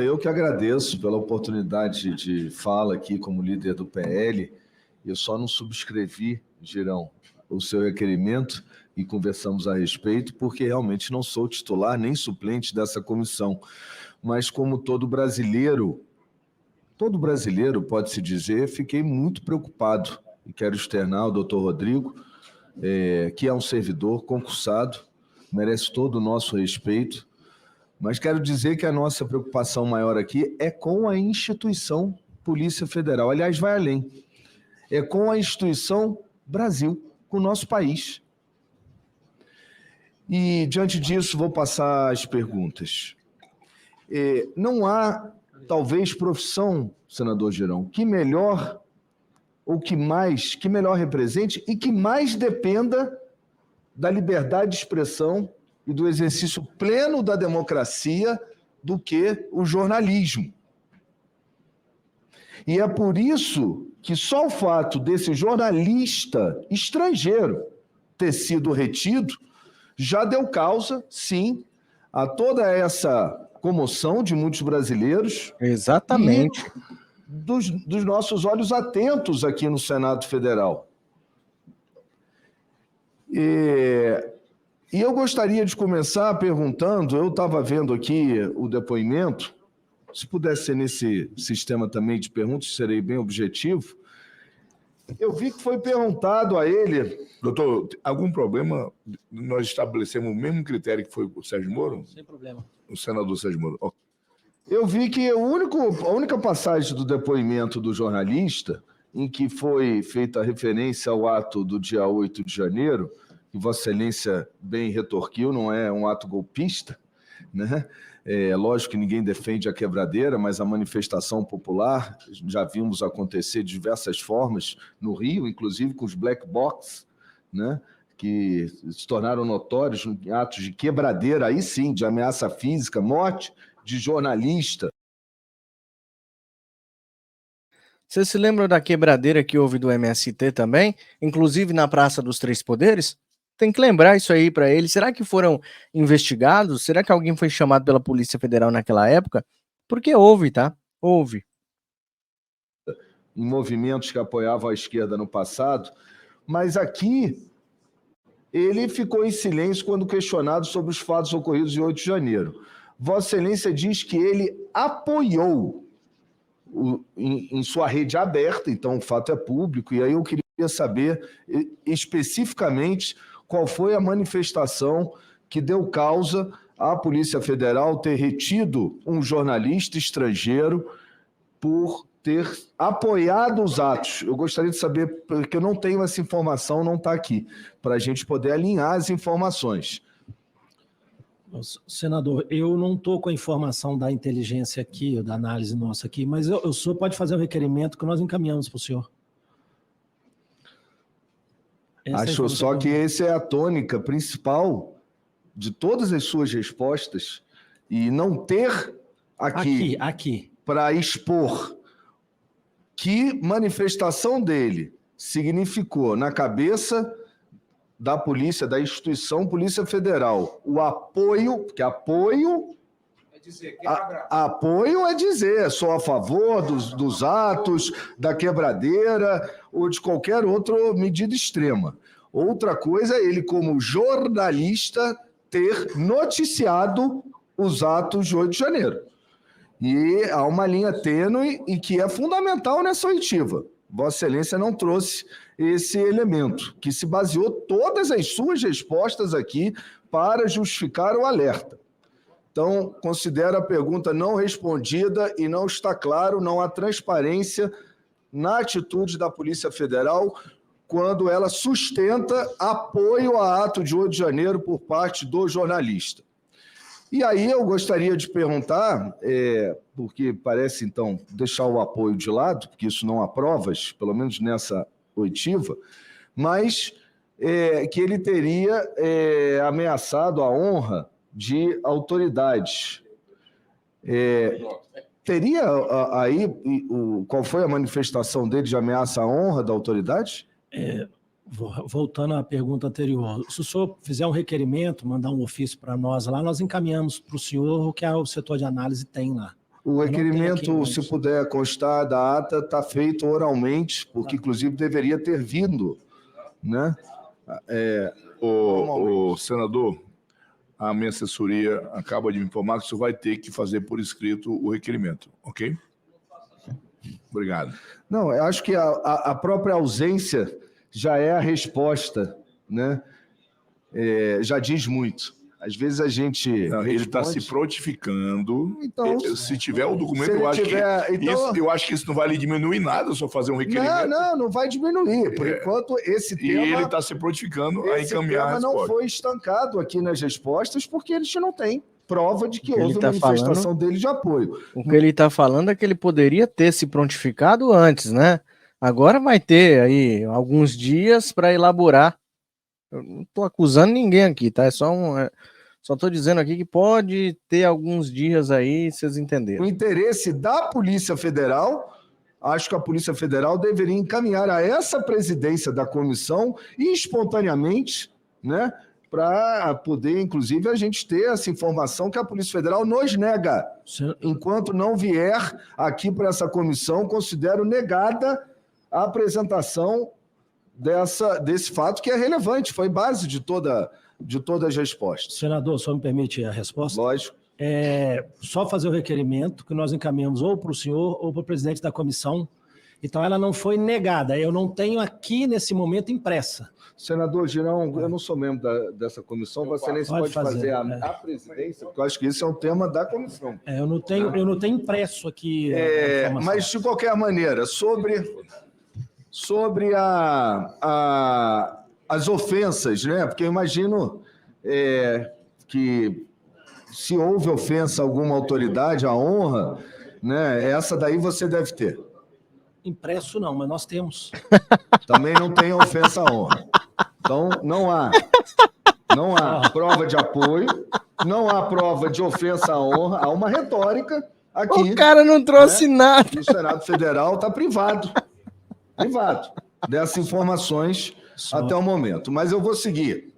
Eu que agradeço pela oportunidade de fala aqui como líder do PL. Eu só não subscrevi, Girão, o seu requerimento e conversamos a respeito, porque realmente não sou titular nem suplente dessa comissão. Mas como todo brasileiro pode-se dizer, fiquei muito preocupado e quero externar ao doutor Rodrigo, que é um servidor concursado, merece todo o nosso respeito, mas quero dizer que a nossa preocupação maior aqui é com a instituição Polícia Federal. Aliás, vai além. É com a instituição Brasil, com o nosso país. E, diante disso, vou passar as perguntas. Não há, talvez, profissão, senador Girão, que melhor ou que melhor represente e que mais dependa da liberdade de expressão e do exercício pleno da democracia do que o jornalismo. E é por isso que só o fato desse jornalista estrangeiro ter sido retido já deu causa, sim, a toda essa comoção de muitos brasileiros. Exatamente. E dos nossos olhos atentos aqui no Senado Federal. E eu gostaria de começar perguntando, eu estava vendo aqui o depoimento, se pudesse ser nesse sistema também de perguntas, serei bem objetivo. Eu vi que foi perguntado a ele... Doutor, algum problema? Nós estabelecemos o mesmo critério que foi o Sérgio Moro? Sem problema. O senador Sérgio Moro. Eu vi que a única passagem do depoimento do jornalista, em que foi feita referência ao ato do dia 8 de janeiro, que Vossa Excelência bem retorquiu, não é um ato golpista, né? É lógico que ninguém defende a quebradeira, mas a manifestação popular já vimos acontecer de diversas formas no Rio, inclusive com os black box, né? Que se tornaram notórios em atos de quebradeira, aí sim, de ameaça física, morte de jornalista. Você se lembra da quebradeira que houve do MST também, inclusive na Praça dos Três Poderes? Tem que lembrar isso aí para eles. Será que foram investigados? Será que alguém foi chamado pela Polícia Federal naquela época? Porque houve, tá? Houve. Em movimentos que apoiavam a esquerda no passado, mas aqui ele ficou em silêncio quando questionado sobre os fatos ocorridos em 8 de janeiro. Vossa Excelência diz que ele apoiou em sua rede aberta, então o fato é público, e aí eu queria saber especificamente qual foi a manifestação que deu causa à Polícia Federal ter retido um jornalista estrangeiro por ter apoiado os atos. Eu gostaria de saber, porque eu não tenho essa informação, não está aqui, para a gente poder alinhar as informações. Senador, eu não estou com a informação da inteligência aqui, da análise nossa aqui, mas o senhor pode fazer um requerimento que nós encaminhamos para o senhor. Acho só que essa é a tônica principal de todas as suas respostas, e não ter aqui. Para expor que manifestação dele significou na cabeça da polícia, da instituição Polícia Federal, o apoio, porque apoio é dizer, sou a favor dos atos, da quebradeira ou de qualquer outra medida extrema. Outra coisa é ele, como jornalista, ter noticiado os atos de 8 de janeiro. E há uma linha tênue e que é fundamental nessa oitiva. Vossa Excelência não trouxe esse elemento, que se baseou todas as suas respostas aqui para justificar o alerta. Então, considero a pergunta não respondida e não está claro, não há transparência na atitude da Polícia Federal quando ela sustenta apoio a ato de 8 de janeiro por parte do jornalista. E aí eu gostaria de perguntar, porque parece, então, deixar o apoio de lado, porque isso não há provas, pelo menos nessa oitiva, mas que ele teria ameaçado a honra de autoridades. Teria aí, qual foi a manifestação dele de ameaça à honra da autoridade? Voltando à pergunta anterior, se o senhor fizer um requerimento, mandar um ofício para nós lá, nós encaminhamos para o senhor o que o setor de análise tem lá. O Eu não tenho aqui em requerimento, mãos. se puder constar da ata, está feito oralmente, porque inclusive deveria ter vindo, né? O senador, a minha assessoria acaba de me informar que o senhor vai ter que fazer por escrito o requerimento, ok? Obrigado. Não, eu acho que a própria ausência já é a resposta, né? Já diz muito. Às vezes a gente Não, ele está se responde. prontificando. Então, Se tiver o documento, se ele eu acho tiver, que então- eu acho que isso não vai lhe diminuir nada, só fazer um requerimento. não vai diminuir. Por enquanto, esse E ele tema, está se prontificando a esse encaminhar a tema não resposta. foi estancado aqui nas respostas, porque eles não têm prova de que O que ele houve tá manifestação dele de apoio. O que ele está falando é que ele poderia ter se prontificado antes, né? Agora vai ter aí alguns dias para elaborar. Eu não estou acusando ninguém aqui, tá? Só estou dizendo aqui que pode ter alguns dias aí, vocês O entenderam. interesse da Polícia Federal, acho que a Polícia Federal deveria encaminhar a essa presidência da comissão e espontaneamente, né, para poder, inclusive, a gente ter essa informação que a Polícia Federal nos nega. Enquanto não vier aqui para essa comissão, considero negada a apresentação desse fato que é relevante, foi base de todas as respostas. Senador, só me permite a resposta? Lógico. Só fazer o requerimento que nós encaminhamos ou para o senhor ou para o presidente da comissão. Então, ela não foi negada. Eu não tenho aqui, nesse momento, impressa. Senador Girão, eu não sou membro dessa comissão, Vossa Excelência pode fazer a presidência, porque eu acho que isso é um tema da comissão. Eu não tenho impresso aqui a informação. Mas, de qualquer maneira, sobre as ofensas, né? Porque eu imagino que se houve ofensa a alguma autoridade, a honra, né? Essa daí você deve ter. Impresso não, mas nós temos. Também não tem ofensa à honra. Então, não há prova de apoio, não há prova de ofensa à honra, há uma retórica aqui. O cara não trouxe nada. O Senado Federal está privado dessas informações até o momento. Mas eu vou seguir.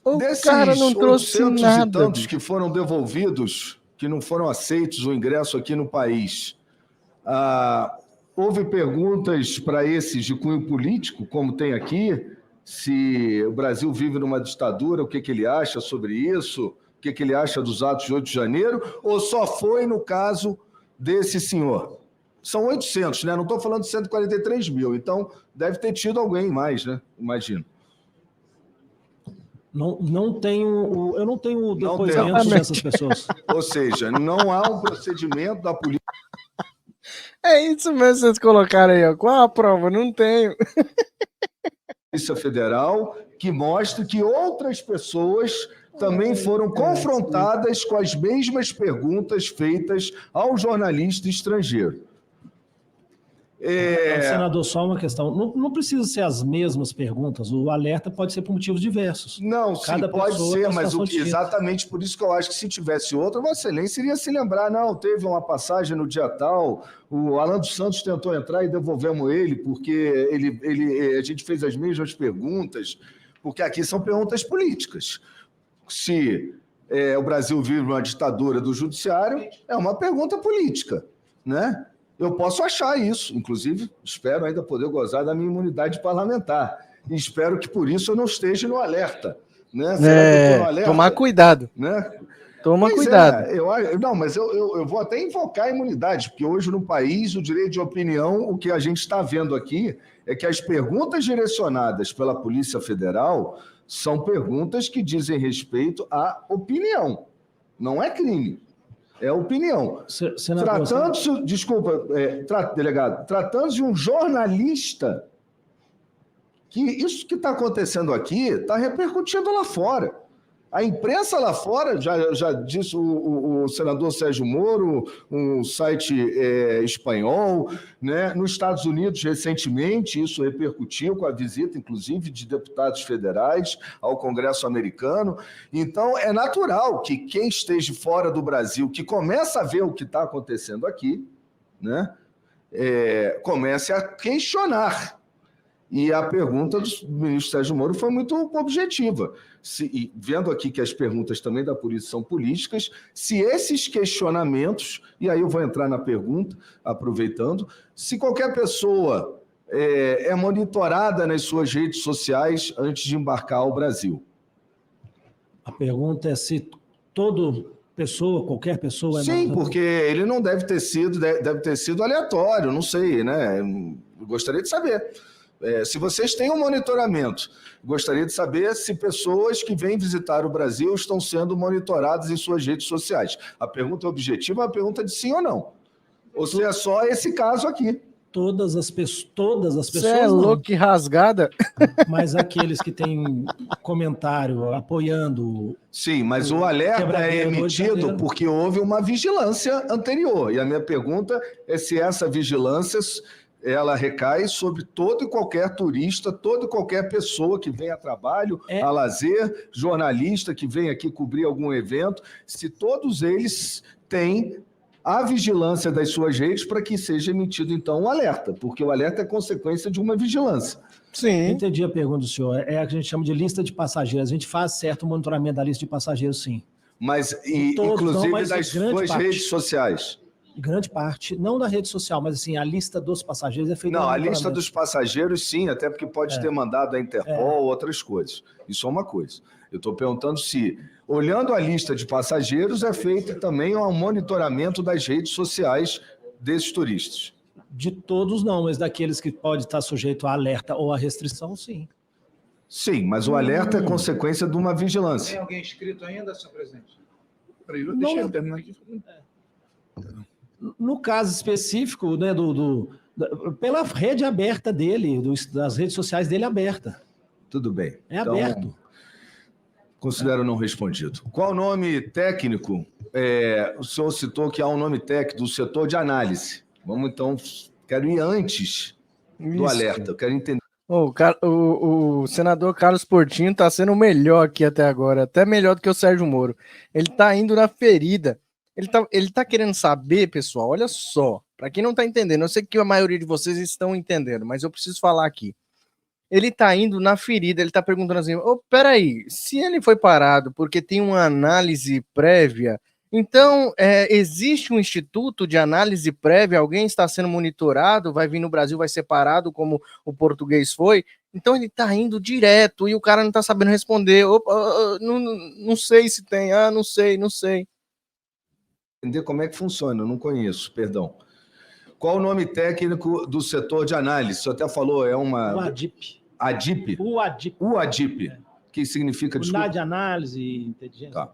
O Desses cara não trouxe 800 nada. e tantos que foram devolvidos, que não foram aceitos o ingresso aqui no país, houve perguntas para esses de cunho político, como tem aqui, se o Brasil vive numa ditadura, o que ele acha sobre isso, o que ele acha dos atos de 8 de janeiro, ou só foi no caso desse senhor? São 800, né? Não estou falando de 143 mil, então deve ter tido alguém mais, né? Imagino. Eu não tenho o depoimento dessas pessoas. Ou seja, não há um procedimento da polícia. É isso mesmo que vocês colocaram aí, ó. Qual a prova? Não tenho. Polícia Federal que mostra que outras pessoas também foram confrontadas com as mesmas perguntas feitas ao jornalista estrangeiro. Senador, só uma questão. Não precisa ser as mesmas perguntas. O alerta pode ser por motivos diversos. Não, sim, Cada pode pessoa ser, tem mas situação distinta. exatamente por isso que eu acho que se tivesse outra, Vossa Excelência iria se lembrar, não, teve uma passagem no dia tal, o Alan dos Santos tentou entrar e devolvemos ele, porque a gente fez as mesmas perguntas, porque aqui são perguntas políticas. Se o Brasil vive uma ditadura do judiciário, é uma pergunta política, né? Eu posso achar isso, inclusive espero ainda poder gozar da minha imunidade parlamentar. E espero que por isso eu não esteja no alerta. Né? Será que eu tô no alerta? Tomar cuidado. Né? Toma cuidado. Mas eu vou até invocar a imunidade, porque hoje no país o direito de opinião, o que a gente está vendo aqui é que as perguntas direcionadas pela Polícia Federal são perguntas que dizem respeito à opinião. Não é crime. É opinião. Tratando-se, desculpa, delegado, tratando-se de um jornalista, que isso que está acontecendo aqui está repercutindo lá fora. A imprensa lá fora, já disse o senador Sérgio Moro, um site espanhol, né? Nos Estados Unidos, recentemente, isso repercutiu com a visita, inclusive, de deputados federais ao Congresso americano. Então, é natural que quem esteja fora do Brasil, que começa a ver o que está acontecendo aqui, né? Comece a questionar. E a pergunta do ministro Sérgio Moro foi muito objetiva. E vendo aqui que as perguntas também da polícia são políticas, se esses questionamentos, e aí eu vou entrar na pergunta, aproveitando, se qualquer pessoa é monitorada nas suas redes sociais antes de embarcar ao Brasil. A pergunta é se qualquer pessoa... Sim, porque ele não deve ter sido aleatório, não sei, né? Eu gostaria de saber. Se vocês têm um monitoramento, gostaria de saber se pessoas que vêm visitar o Brasil estão sendo monitoradas em suas redes sociais. A pergunta objetiva é uma pergunta de sim ou não. Ou se é só esse caso aqui. Todas as pessoas Você é louco, que rasgada. Mas aqueles que têm comentário apoiando... Sim, mas o alerta é emitido porque houve uma vigilância anterior. E a minha pergunta é se essa vigilância... ela recai sobre todo e qualquer turista, toda e qualquer pessoa que vem a trabalho, a lazer, jornalista que vem aqui cobrir algum evento, se todos eles têm a vigilância das suas redes para que seja emitido, então, um alerta, porque o alerta é consequência de uma vigilância. Sim. Entendi a pergunta do senhor. É a que a gente chama de lista de passageiros. A gente faz certo monitoramento da lista de passageiros, sim. Mas, inclusive, das suas redes sociais. Grande parte, não da rede social, mas assim, a lista dos passageiros é feita... Não, a lista dos passageiros, sim, até porque pode ter mandado a Interpol, outras coisas. Isso é uma coisa. Eu estou perguntando se, olhando a lista de passageiros, é feito também um monitoramento das redes sociais desses turistas. De todos não, mas daqueles que pode estar sujeito a alerta ou a restrição, sim. Sim, mas o alerta é consequência de uma vigilância. Tem alguém inscrito ainda, senhor presidente? Deixa eu terminar aqui. No caso específico, né, pela rede aberta dele, das redes sociais dele aberta. Tudo bem. É então, aberto. Considero não respondido. Qual o nome técnico? O senhor citou que há um nome técnico do setor de análise. Vamos então, quero ir antes do alerta. Eu quero entender. O senador Carlos Portinho está sendo o melhor aqui até agora, até melhor do que o Sérgio Moro. Ele está indo na ferida. Ele tá querendo saber, pessoal, olha só, para quem não tá entendendo, eu sei que a maioria de vocês estão entendendo, mas eu preciso falar aqui. Ele tá indo na ferida, ele tá perguntando assim, peraí, se ele foi parado porque tem uma análise prévia, então existe um instituto de análise prévia, alguém está sendo monitorado, vai vir no Brasil, vai ser parado como o português foi, então ele tá indo direto e o cara não tá sabendo responder, não sei se tem, não sei. Entender como é que funciona, eu não conheço, perdão. Qual o nome técnico do setor de análise? Você até falou, é uma... O ADIP. ADIP? O ADIP. O ADIP, que significa... Unidade de Análise e Inteligência. Tá.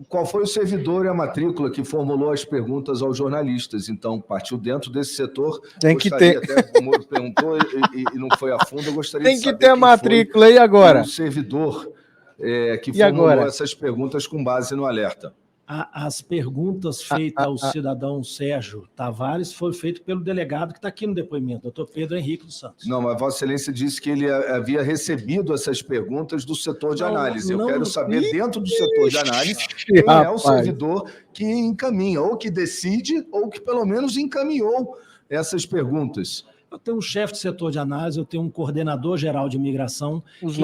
Qual foi o servidor e a matrícula que formulou as perguntas aos jornalistas? Então, partiu dentro desse setor. Tem que ter. Até o Moro perguntou e não foi a fundo, eu gostaria de saber. Tem que ter a matrícula, e agora? O servidor... que formulou essas perguntas com base no alerta. As perguntas feitas ao cidadão Sérgio Tavares foi feito pelo delegado que está aqui no depoimento, doutor Pedro Henrique dos Santos. Não, mas Vossa Excelência disse que ele havia recebido essas perguntas do setor de análise. Eu quero saber, dentro do setor de análise, quem é o servidor que encaminha, ou que decide, ou que pelo menos encaminhou essas perguntas. Eu tenho um chefe de setor de análise, eu tenho um coordenador geral de imigração que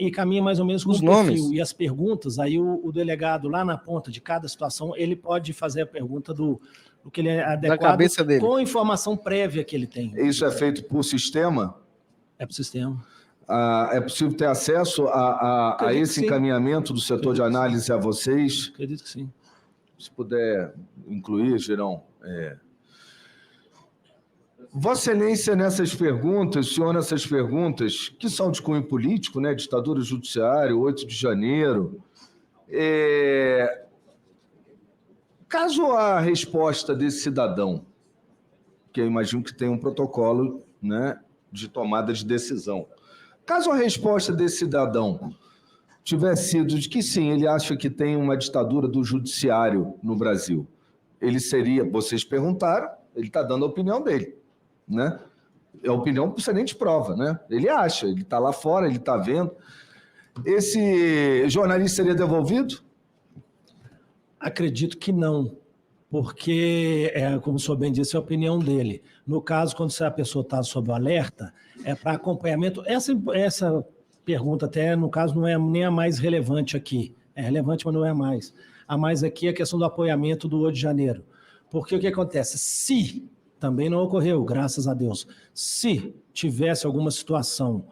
encaminha mais ou menos com o perfil. E as perguntas, aí o delegado lá na ponta de cada situação, ele pode fazer a pergunta do que ele é adequado da cabeça dele, com a informação prévia que ele tem. Isso é feito por sistema? É por sistema. É possível ter acesso a esse encaminhamento do setor de análise a vocês? Acredito que sim. Se puder incluir, Girão. Vossa Excelência, nessas perguntas, senhor, nessas perguntas, que são de cunho político, né? Ditadura judiciária, 8 de janeiro. Caso a resposta desse cidadão, que eu imagino que tem um protocolo, né, de tomada de decisão, caso a resposta desse cidadão tivesse sido de que sim, ele acha que tem uma ditadura do judiciário no Brasil, ele seria, vocês perguntaram, ele está dando a opinião dele. Né? A opinião não precisa nem de prova, né? Ele acha, ele está lá fora, ele está vendo. Esse jornalista seria devolvido? Acredito que não. Porque, como o senhor bem disse, é a opinião dele. No caso, quando a pessoa está sob alerta, é para acompanhamento. Essa pergunta até, no caso, não é nem a mais relevante aqui. É relevante, mas não é a mais. A mais aqui é a questão do apoiamento do 8 de janeiro. Porque o que acontece? Se, também não ocorreu, graças a Deus, se tivesse alguma situação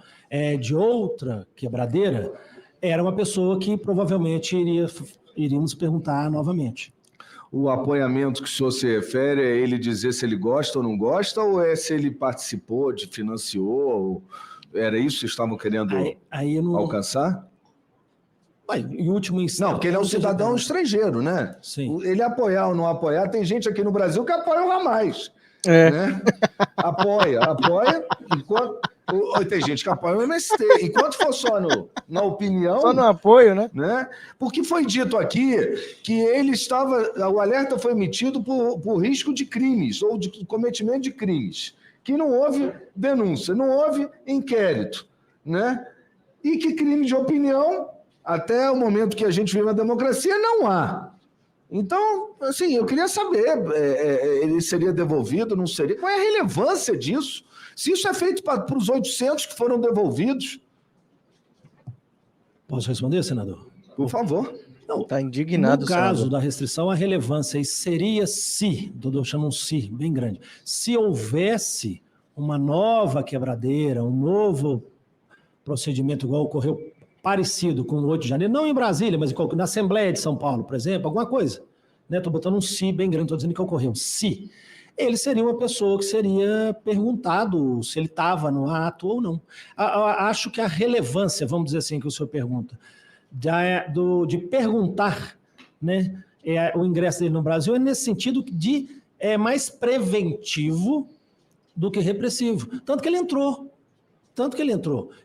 de outra quebradeira, era uma pessoa que provavelmente iríamos perguntar novamente. O apoiamento que o senhor se refere é ele dizer se ele gosta ou não gosta, ou é se ele participou, financiou? Era isso que vocês estavam querendo alcançar? Em último instante... Não, porque ele é um cidadão estrangeiro, né? Sim. Ele apoiar ou não apoiar, tem gente aqui no Brasil que apoia o Hamas. Né? Apoia. Tem gente que apoia o MST. Enquanto for só na opinião... Só no apoio, né? Porque foi dito aqui que ele estava... O alerta foi emitido por risco de crimes ou de cometimento de crimes. Que não houve denúncia, não houve inquérito. Né? E que crime de opinião, até o momento que a gente vive na democracia, não há. Então, assim, eu queria saber, ele seria devolvido, não seria? Qual é a relevância disso? Se isso é feito para os 800 que foram devolvidos. Posso responder, senador? Por favor. Não, está indignado, no caso senador. da restrição, a relevância seria se, Dodô chama um se bem grande, se houvesse uma nova quebradeira, um novo procedimento igual ocorreu parecido com o 8 de janeiro, não em Brasília, mas na Assembleia de São Paulo, por exemplo, alguma coisa. Estou botando um se bem grande, estou dizendo que ocorreu. Se ele seria uma pessoa que seria perguntado se ele estava no ato ou não. Acho que a relevância, vamos dizer assim, que o senhor pergunta, de perguntar, né, o ingresso dele no Brasil é nesse sentido de mais preventivo do que repressivo. Tanto que ele entrou.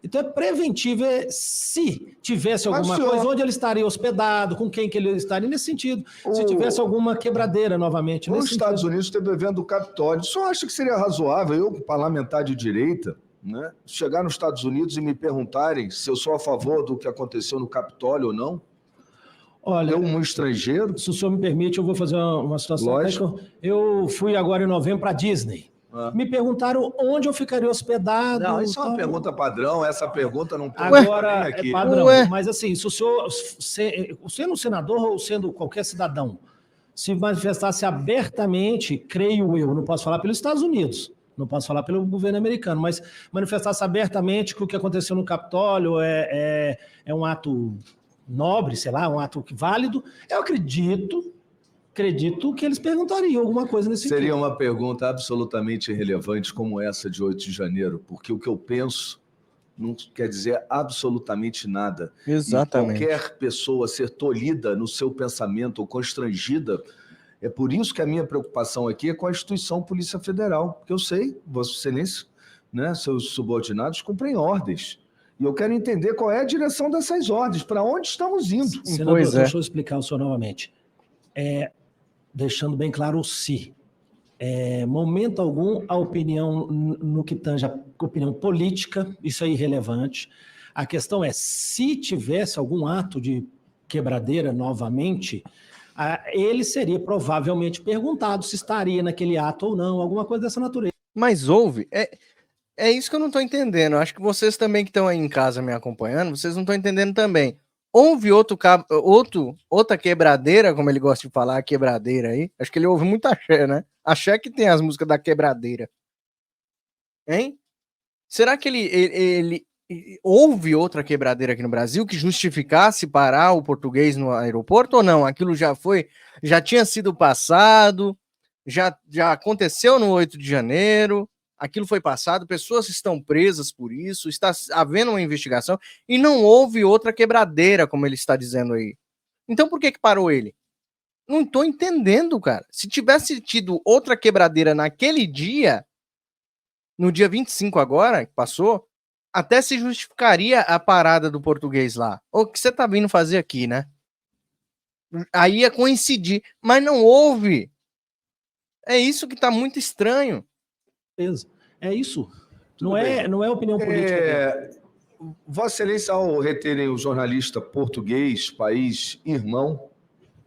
Então é preventivo, se tivesse alguma coisa, onde ele estaria hospedado, com quem que ele estaria, nesse sentido. Se tivesse alguma quebradeira novamente. Nos Estados Unidos teve o evento do Capitólio. Só acho que seria razoável, eu, parlamentar de direita, né, chegar nos Estados Unidos e me perguntarem se eu sou a favor do que aconteceu no Capitólio ou não? Olha, um estrangeiro? Se o senhor me permite, eu vou fazer uma situação. Lógico. Eu fui agora em novembro para a Disney. Me perguntaram onde eu ficaria hospedado. Não, isso é uma pergunta padrão, essa pergunta não tem agora aqui. É padrão, mas assim, se o senhor, sendo senador ou sendo qualquer cidadão, se manifestasse abertamente, creio eu, não posso falar pelos Estados Unidos, não posso falar pelo governo americano, mas manifestasse abertamente que o que aconteceu no Capitólio é um ato nobre, sei lá, um ato válido, eu acredito que eles perguntariam alguma coisa nesse sentido. Seria uma pergunta absolutamente irrelevante como essa de 8 de janeiro, porque o que eu penso não quer dizer absolutamente nada. Exatamente. E qualquer pessoa ser tolhida no seu pensamento ou constrangida, é por isso que a minha preocupação aqui é com a instituição Polícia Federal, porque eu sei, Vossa Excelência, né, seus subordinados cumprem ordens. E eu quero entender qual é a direção dessas ordens, para onde estamos indo. Senador, deixa eu explicar o senhor novamente. Deixando bem claro o se. Momento algum, a opinião no que tange a opinião política, isso é irrelevante. A questão é, se tivesse algum ato de quebradeira novamente, ele seria provavelmente perguntado se estaria naquele ato ou não, alguma coisa dessa natureza. Mas houve... É isso que eu não estou entendendo. Acho que vocês também que estão aí em casa me acompanhando, vocês não estão entendendo também. Houve outra quebradeira, como ele gosta de falar, quebradeira aí. Acho que ele ouve muito axé, né? Axé que tem as músicas da quebradeira. Hein? Será que ele houve outra quebradeira aqui no Brasil que justificasse parar o português no aeroporto ou não? Aquilo já tinha sido passado, já aconteceu no 8 de janeiro, aquilo foi passado, pessoas estão presas por isso, está havendo uma investigação e não houve outra quebradeira, como ele está dizendo aí. Então por que parou ele? Não estou entendendo, cara. Se tivesse tido outra quebradeira naquele dia, no dia 25 agora, que passou, até se justificaria a parada do português lá. O que você tá vindo fazer aqui, né? Aí ia coincidir, mas não houve. É isso que tá muito estranho. É isso. Não é opinião política. Vossa Excelência, ao reterem o jornalista português, país irmão,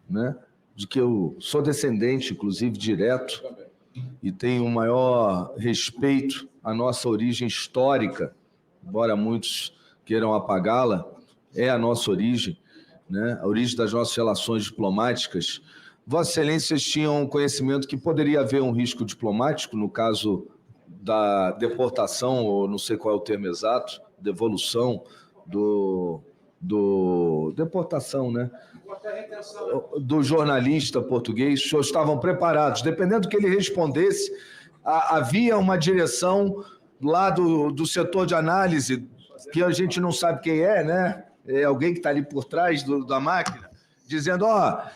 né, de que eu sou descendente, inclusive, direto, e tenho o maior respeito à nossa origem histórica, embora muitos queiram apagá-la, é a nossa origem, né? A origem das nossas relações diplomáticas. Vossas Excelências tinham conhecimento que poderia haver um risco diplomático no caso da deportação, ou não sei qual é o termo exato, devolução deportação, né? Do jornalista português. Os senhores estavam preparados. Dependendo do que ele respondesse, havia uma direção lá do setor de análise, que a gente não sabe quem é, né? É alguém que está ali por trás da máquina, dizendo,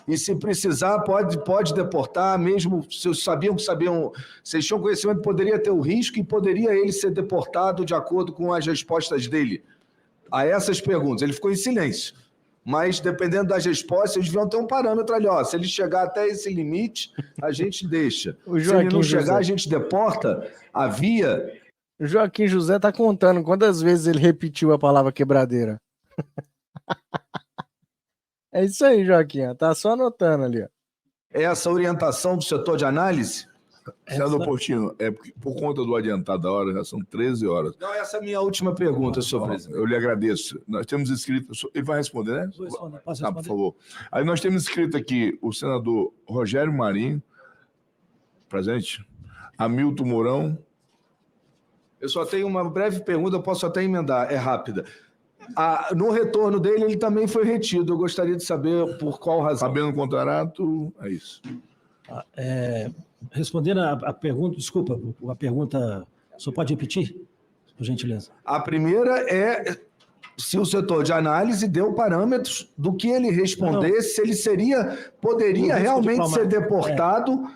e se precisar, pode deportar, mesmo se vocês tinham conhecimento que poderia ter o risco e poderia ele ser deportado de acordo com as respostas dele a essas perguntas. Ele ficou em silêncio, mas dependendo das respostas, eles deviam ter um parâmetro ali, se ele chegar até esse limite, a gente deixa. Se ele não chegar, a gente deporta. O Joaquim José está contando quantas vezes ele repetiu a palavra quebradeira. É isso aí, Joaquim. Tá só anotando ali. Essa orientação do setor de análise? Senador Portinho, por conta do adiantado da hora, já são 13 horas. Não, essa é a minha última pergunta, senhor presidente. Eu lhe agradeço. Nós temos escrito... Ele vai responder, né? Posso responder? Por favor. Aí nós temos escrito aqui o senador Rogério Marinho, presente, Hamilton Mourão. Eu só tenho uma breve pergunta, eu posso até emendar, é rápida. No retorno dele, ele também foi retido. Eu gostaria de saber por qual razão. Sabendo Contarato, é isso. Respondendo a pergunta, desculpa, a pergunta, o senhor pode repetir, por gentileza? A primeira é se o setor de análise deu parâmetros do que ele respondesse, se ele poderia realmente ser deportado,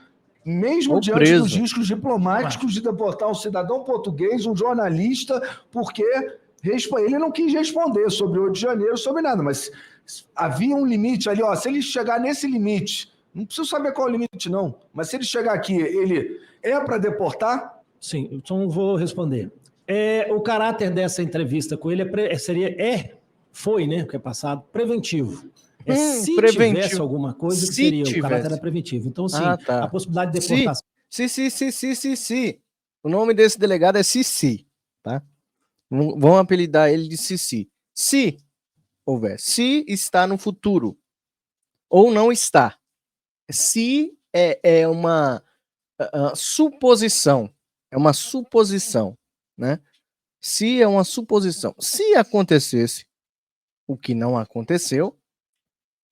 mesmo diante dos riscos diplomáticos de deportar um cidadão português, um jornalista, porque ele não quis responder sobre o 8 de janeiro, sobre nada, mas havia um limite ali, se ele chegar nesse limite, não preciso saber qual é o limite não, mas se ele chegar aqui, ele é para deportar? Sim, então vou responder. O caráter dessa entrevista com ele foi, né, que é passado, preventivo. Se preventivo. Tivesse alguma coisa, que seria o caráter era preventivo. Então, sim, a possibilidade de deportação. Se. O nome desse delegado é Cici, tá? Vão apelidar ele de Cici. Se houver, se está no futuro, ou não está. Se é uma suposição, né? Se é uma suposição. Se acontecesse o que não aconteceu,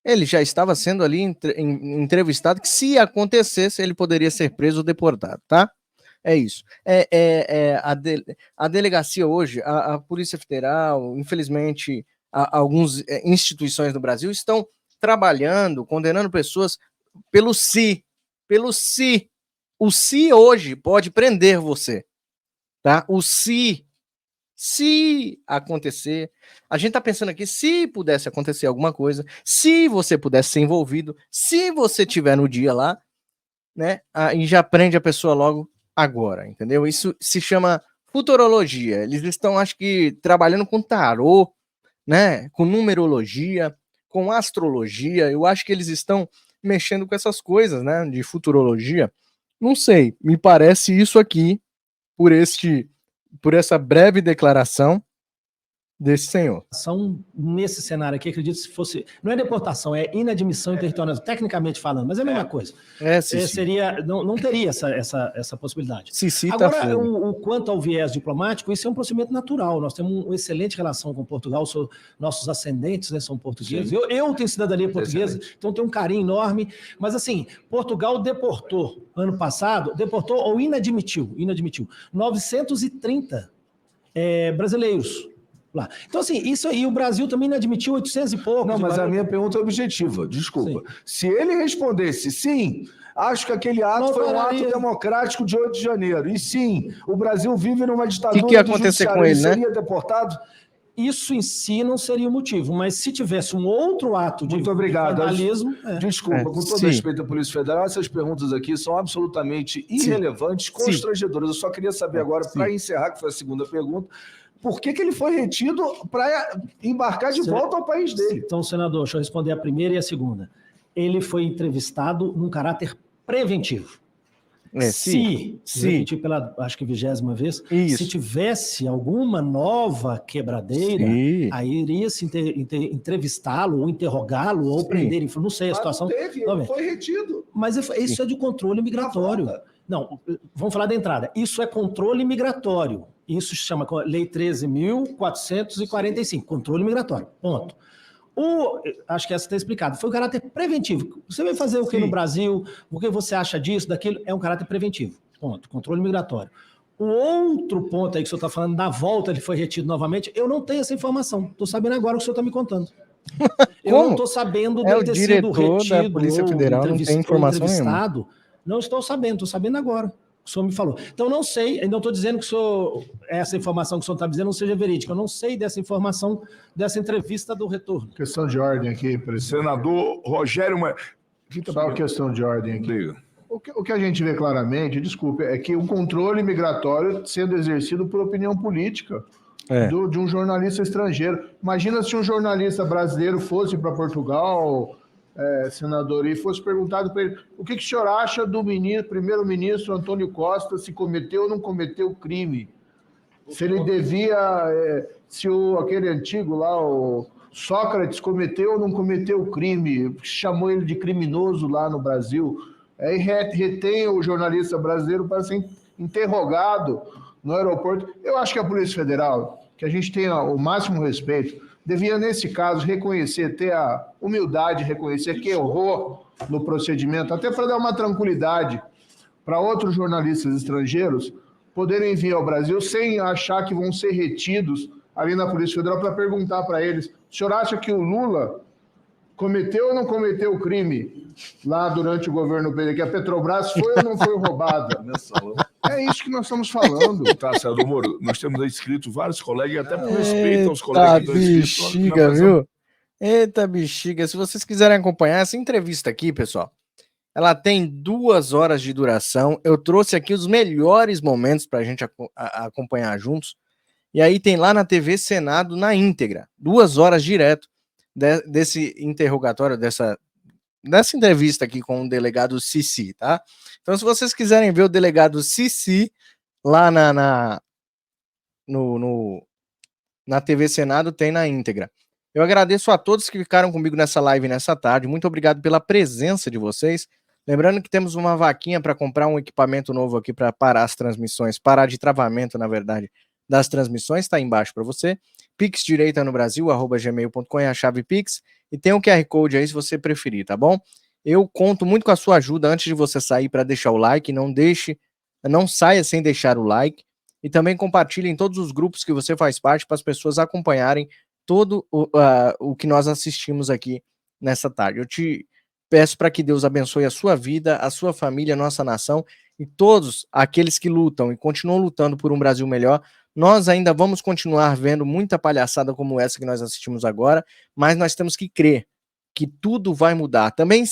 ele já estava sendo ali entrevistado, que se acontecesse, ele poderia ser preso ou deportado, tá? É isso. A delegacia hoje, a Polícia Federal, infelizmente, algumas instituições do Brasil estão trabalhando, condenando pessoas pelo se. O se hoje pode prender você, tá? O se acontecer, a gente tá pensando aqui, se pudesse acontecer alguma coisa, se você pudesse ser envolvido, se você tiver no dia lá, né? E já prende a pessoa logo agora, entendeu? Isso se chama futurologia. Eles estão, acho que, trabalhando com tarô, né? Com numerologia, com astrologia. Eu acho que eles estão mexendo com essas coisas, né? De futurologia. Não sei, me parece isso aqui, por essa breve declaração desse senhor. Nesse cenário aqui, acredito que se fosse... Não é deportação, é inadmissão em território, tecnicamente falando, mas é a mesma coisa. Não teria essa possibilidade. Agora, o quanto ao viés diplomático, isso é um procedimento natural. Nós temos uma excelente relação com Portugal, nossos ascendentes, né, são portugueses. Eu tenho cidadania portuguesa, então tenho um carinho enorme. Mas, assim, Portugal deportou, ano passado, ou inadmitiu 930 brasileiros lá. Então, assim, isso aí, o Brasil também não admitiu 800 e pouco. Não, mas a minha pergunta é objetiva, desculpa. Sim. Se ele respondesse sim, acho que aquele ato foi um ato democrático de 8 de janeiro, e sim, o Brasil vive numa ditadura, que ia acontecer com ele, né? Seria deportado? Isso em si não seria o motivo, mas se tivesse um outro ato de vandalismo... Desculpa, com todo respeito à Polícia Federal, essas perguntas aqui são absolutamente irrelevantes, constrangedoras. Eu só queria saber agora, para encerrar, que foi a segunda pergunta, por que ele foi retido para embarcar de volta ao país dele? Então, senador, deixa eu responder a primeira e a segunda. ele foi entrevistado num caráter preventivo. Se repetir pela, acho que 20ª vez, se tivesse alguma nova quebradeira, aí iria-se entrevistá-lo, ou interrogá-lo, ou prender, não sei a situação. Não foi retido. Mas isso é de controle migratório. Não, vamos falar da entrada. Isso é controle migratório. Isso se chama Lei 13.445, controle migratório, ponto. Acho que essa está explicado. Foi um caráter preventivo. Você vai fazer o que no Brasil? O que você acha disso, daquilo? É um caráter preventivo. Ponto. Controle migratório. O outro ponto aí que o senhor está falando, da volta ele foi retido novamente, eu não tenho essa informação. Estou sabendo agora o que o senhor está me contando. Eu não estou sabendo dele ter sido retido, da Polícia Federal, não tem informação nenhuma. Não estou sabendo, estou sabendo agora. O senhor me falou. Então, não sei, ainda não estou dizendo que essa informação que o senhor está dizendo não seja verídica. Eu não sei dessa informação, dessa entrevista do retorno. Questão de ordem aqui, presidente. Senador Rogério... Só uma questão de ordem aqui. O que a gente vê claramente, desculpe, é que o controle migratório sendo exercido por opinião política de um jornalista estrangeiro. Imagina se um jornalista brasileiro fosse para Portugal... senador, e fosse perguntado para ele o que o senhor acha do primeiro-ministro Antônio Costa, se cometeu ou não cometeu crime, se ele devia, aquele antigo lá, o Sócrates, cometeu ou não cometeu crime, chamou ele de criminoso lá no Brasil, e retém o jornalista brasileiro para ser interrogado no aeroporto. Eu acho que a Polícia Federal, que a gente tenha o máximo respeito, devia, nesse caso, reconhecer, ter a humildade de reconhecer que errou no procedimento, até para dar uma tranquilidade para outros jornalistas estrangeiros poderem vir ao Brasil sem achar que vão ser retidos ali na Polícia Federal para perguntar para eles: o senhor acha que o Lula cometeu ou não cometeu o crime lá durante o governo PT, que a Petrobras foi ou não foi roubada? É isso que nós estamos falando. Tá, senador Moro, nós temos aí inscrito vários colegas, e até por respeito aos colegas que estão inscritos. Bexiga, viu? Eita bexiga. Se vocês quiserem acompanhar essa entrevista aqui, pessoal, ela tem 2 horas de duração. Eu trouxe aqui os melhores momentos para a gente acompanhar juntos. E aí tem lá na TV Senado na íntegra, 2 horas direto desse interrogatório, dessa entrevista aqui com o delegado Cici, tá? Então, se vocês quiserem ver o delegado Cici lá na TV Senado, tem na íntegra. Eu agradeço a todos que ficaram comigo nessa live nessa tarde. Muito obrigado pela presença de vocês. Lembrando que temos uma vaquinha para comprar um equipamento novo aqui para parar as transmissões, parar de travamento, na verdade, das transmissões, está aí embaixo para você. Pix Direita no Brasil, @gmail.com é a chave Pix. E tem um QR Code aí se você preferir, tá bom? Eu conto muito com a sua ajuda antes de você sair para deixar o like. Não saia sem deixar o like. E também compartilhe em todos os grupos que você faz parte para as pessoas acompanharem todo o que nós assistimos aqui nessa tarde. Eu te peço para que Deus abençoe a sua vida, a sua família, a nossa nação e todos aqueles que lutam e continuam lutando por um Brasil melhor. Nós ainda vamos continuar vendo muita palhaçada como essa que nós assistimos agora, mas nós temos que crer que tudo vai mudar. Também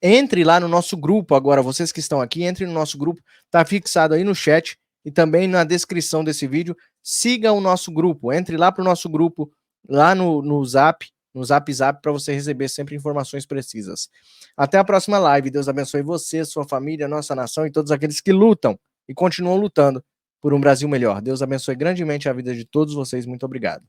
entre lá no nosso grupo agora, vocês que estão aqui, entre no nosso grupo, tá fixado aí no chat e também na descrição desse vídeo. Siga o nosso grupo, entre lá pro nosso grupo, lá no Zap, para você receber sempre informações precisas. Até a próxima live. Deus abençoe você, sua família, nossa nação e todos aqueles que lutam e continuam lutando por um Brasil melhor. Deus abençoe grandemente a vida de todos vocês. Muito obrigado.